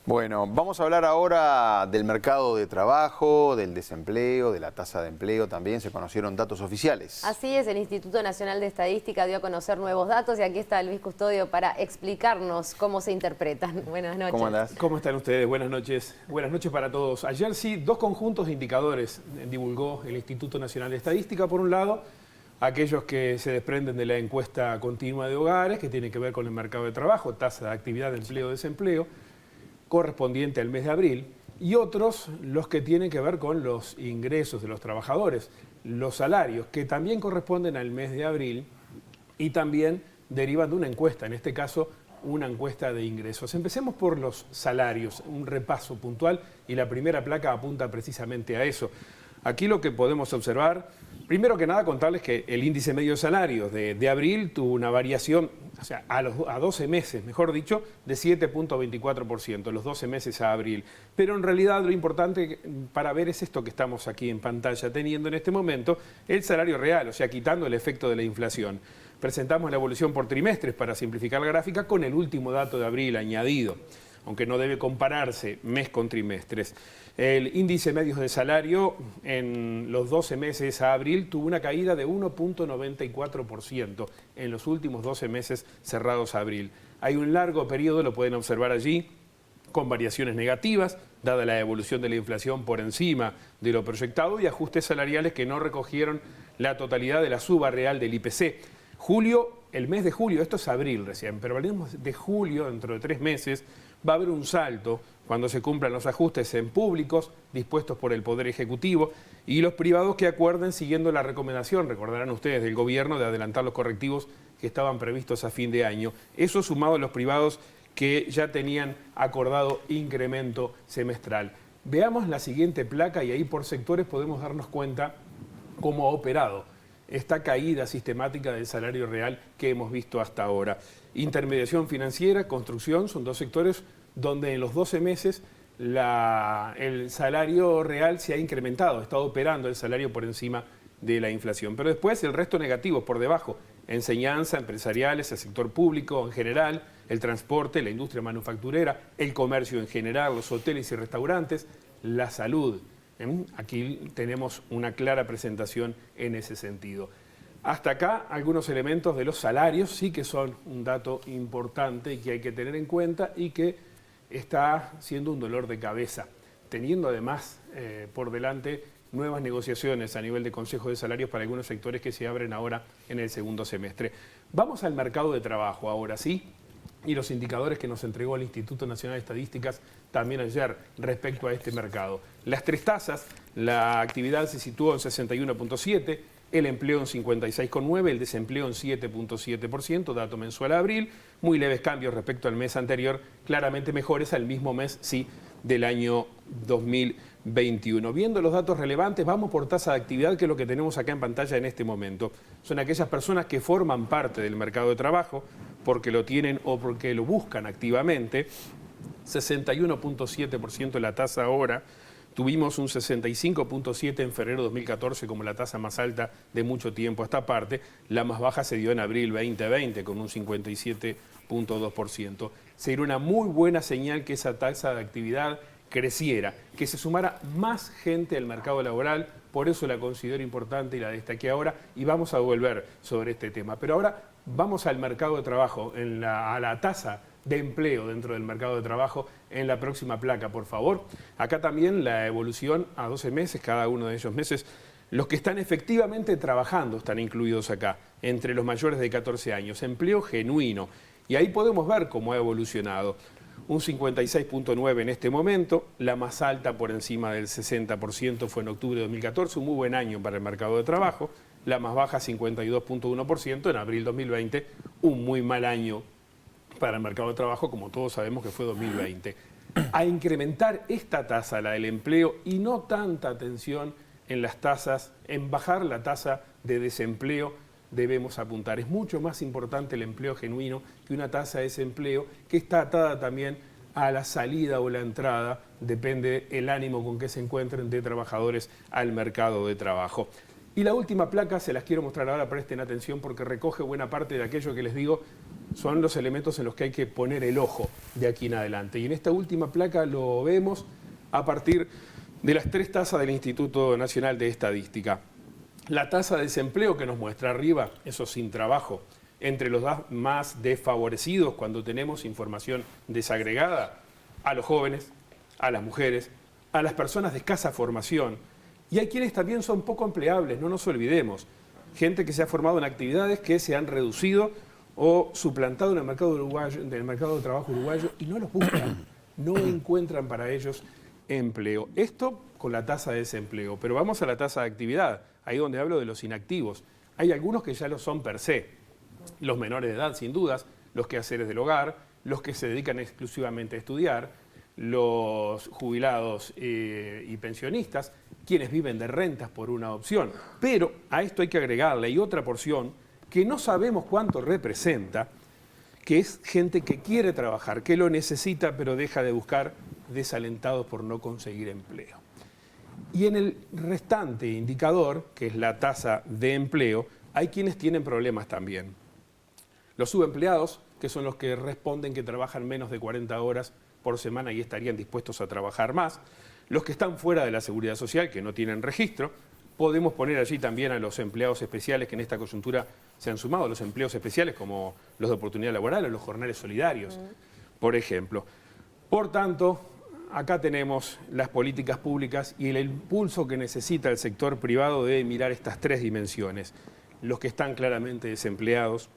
Bueno, vamos a hablar ahora del mercado de trabajo, del desempleo, de la tasa de empleo. También se conocieron datos oficiales. Así es, el Instituto Nacional de Estadística dio a conocer nuevos datos y aquí está Luis Custodio para explicarnos cómo se interpretan. Buenas noches. ¿Cómo andás? ¿Cómo están ustedes? Buenas noches. Buenas noches para todos. Ayer sí, dos conjuntos de indicadores divulgó el Instituto Nacional de Estadística. Por un lado, aquellos que se desprenden de la encuesta continua de hogares, que tiene que ver con el mercado de trabajo, tasa de actividad de empleo, desempleo, correspondiente al mes de abril, y otros los que tienen que ver con los ingresos de los trabajadores, los salarios, que también corresponden al mes de abril y también derivan de una encuesta, en este caso una encuesta de ingresos. Empecemos por los salarios, un repaso puntual, y la primera placa apunta precisamente a eso. Aquí lo que podemos observar, primero que nada contarles que el índice medio de salarios de abril tuvo una variación, o sea, a 12 meses, mejor dicho, de 7.24%, los 12 meses a abril. Pero en realidad lo importante para ver es esto que estamos aquí en pantalla teniendo en este momento, el salario real, o sea, quitando el efecto de la inflación. Presentamos la evolución por trimestres para simplificar la gráfica con el último dato de abril añadido, aunque no debe compararse mes con trimestres. El índice medio de salario en los 12 meses a abril tuvo una caída de 1.94% en los últimos 12 meses cerrados a abril. Hay un largo periodo, lo pueden observar allí, con variaciones negativas, dada la evolución de la inflación por encima de lo proyectado y ajustes salariales que no recogieron la totalidad de la suba real del IPC. Julio, el mes de julio, esto es abril recién, pero hablemos de julio, dentro de 3 meses, va a haber un salto cuando se cumplan los ajustes en públicos dispuestos por el Poder Ejecutivo y los privados que acuerden siguiendo la recomendación, recordarán ustedes, del gobierno de adelantar los correctivos que estaban previstos a fin de año. Eso sumado a los privados que ya tenían acordado incremento semestral. Veamos la siguiente placa y ahí por sectores podemos darnos cuenta cómo ha operado esta caída sistemática del salario real que hemos visto hasta ahora. Intermediación financiera, construcción, son dos sectores donde en los 12 meses el salario real se ha incrementado, ha estado operando el salario por encima de la inflación. Pero después el resto negativo, por debajo, enseñanza, empresariales, el sector público en general, el transporte, la industria manufacturera, el comercio en general, los hoteles y restaurantes, la salud. Aquí tenemos una clara presentación en ese sentido. Hasta acá algunos elementos de los salarios sí que son un dato importante y que hay que tener en cuenta y que está siendo un dolor de cabeza, teniendo además por delante nuevas negociaciones a nivel de Consejo de Salarios para algunos sectores que se abren ahora en el segundo semestre. Vamos al mercado de trabajo ahora, ¿sí? Y los indicadores que nos entregó el Instituto Nacional de Estadísticas también ayer respecto a este mercado. Las tres tasas, la actividad se situó en 61.7%, el empleo en 56.9%, el desempleo en 7.7%, dato mensual a abril, muy leves cambios respecto al mes anterior, claramente mejores al mismo mes, sí, del año 2021. Viendo los datos relevantes, vamos por tasa de actividad, que es lo que tenemos acá en pantalla en este momento. Son aquellas personas que forman parte del mercado de trabajo, porque lo tienen o porque lo buscan activamente. 61.7% la tasa ahora. Tuvimos un 65.7% en febrero de 2014 como la tasa más alta de mucho tiempo a esta parte. La más baja se dio en abril 2020 con un 57.2%. Sería una muy buena señal que esa tasa de actividad creciera, que se sumara más gente al mercado laboral. Por eso la considero importante y la destaqué ahora y vamos a volver sobre este tema. Pero ahora vamos al mercado de trabajo, a la tasa de empleo dentro del mercado de trabajo en la próxima placa, por favor. Acá también la evolución a 12 meses, cada uno de esos meses. Los que están efectivamente trabajando están incluidos acá, entre los mayores de 14 años. Empleo genuino. Y ahí podemos ver cómo ha evolucionado. Un 56.9% en este momento, la más alta por encima del 60% fue en octubre de 2014, un muy buen año para el mercado de trabajo. La más baja 52.1% en abril 2020, un muy mal año para el mercado de trabajo, como todos sabemos que fue 2020. A incrementar esta tasa, la del empleo, y no tanta atención en las tasas, en bajar la tasa de desempleo, debemos apuntar. Es mucho más importante el empleo genuino que una tasa de desempleo que está atada también a la salida o la entrada, depende el ánimo con que se encuentren de trabajadores al mercado de trabajo. Y la última placa se las quiero mostrar ahora, presten atención porque recoge buena parte de aquello que les digo son los elementos en los que hay que poner el ojo de aquí en adelante. Y en esta última placa lo vemos a partir de las 3 tasas del Instituto Nacional de Estadística. La tasa de desempleo que nos muestra arriba, eso sin trabajo, entre los más desfavorecidos cuando tenemos información desagregada, a los jóvenes, a las mujeres, a las personas de escasa formación. Y hay quienes también son poco empleables, no nos olvidemos. Gente que se ha formado en actividades que se han reducido o suplantado en el mercado uruguayo, del mercado de trabajo uruguayo, y no los buscan, no encuentran para ellos empleo. Esto con la tasa de desempleo, pero vamos a la tasa de actividad, ahí donde hablo de los inactivos. Hay algunos que ya lo son per se, los menores de edad sin dudas, los quehaceres del hogar, los que se dedican exclusivamente a estudiar, los jubilados y pensionistas, quienes viven de rentas por una opción. Pero a esto hay que agregarle y otra porción que no sabemos cuánto representa, que es gente que quiere trabajar, que lo necesita, pero deja de buscar, desalentados por no conseguir empleo. Y en el restante indicador, que es la tasa de empleo, hay quienes tienen problemas también. Los subempleados, que son los que responden que trabajan menos de 40 horas por semana y estarían dispuestos a trabajar más. Los que están fuera de la seguridad social, que no tienen registro. Podemos poner allí también a los empleados especiales que en esta coyuntura se han sumado, los empleos especiales como los de oportunidad laboral o los jornales solidarios, por ejemplo. Por tanto, acá tenemos las políticas públicas y el impulso que necesita el sector privado de mirar estas 3 dimensiones. Los que están claramente desempleados,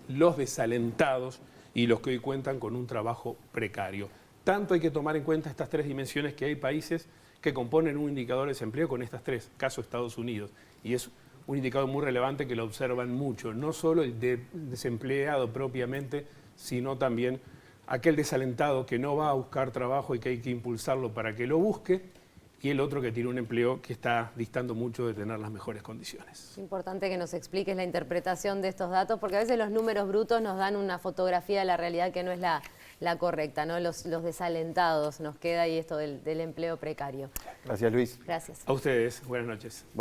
los desalentados y los que hoy cuentan con un trabajo precario. Tanto hay que tomar en cuenta estas 3 dimensiones que hay países que componen un indicador de desempleo con estas 3, caso Estados Unidos. Y es un indicador muy relevante que lo observan mucho, no solo el desempleado propiamente, sino también aquel desalentado que no va a buscar trabajo y que hay que impulsarlo para que lo busque, y el otro que tiene un empleo que está distando mucho de tener las mejores condiciones. Es importante que nos expliques la interpretación de estos datos, porque a veces los números brutos nos dan una fotografía de la realidad que no es la correcta, ¿no? Los desalentados nos queda ahí esto del empleo precario. Gracias, Luis. Gracias. A ustedes, buenas noches.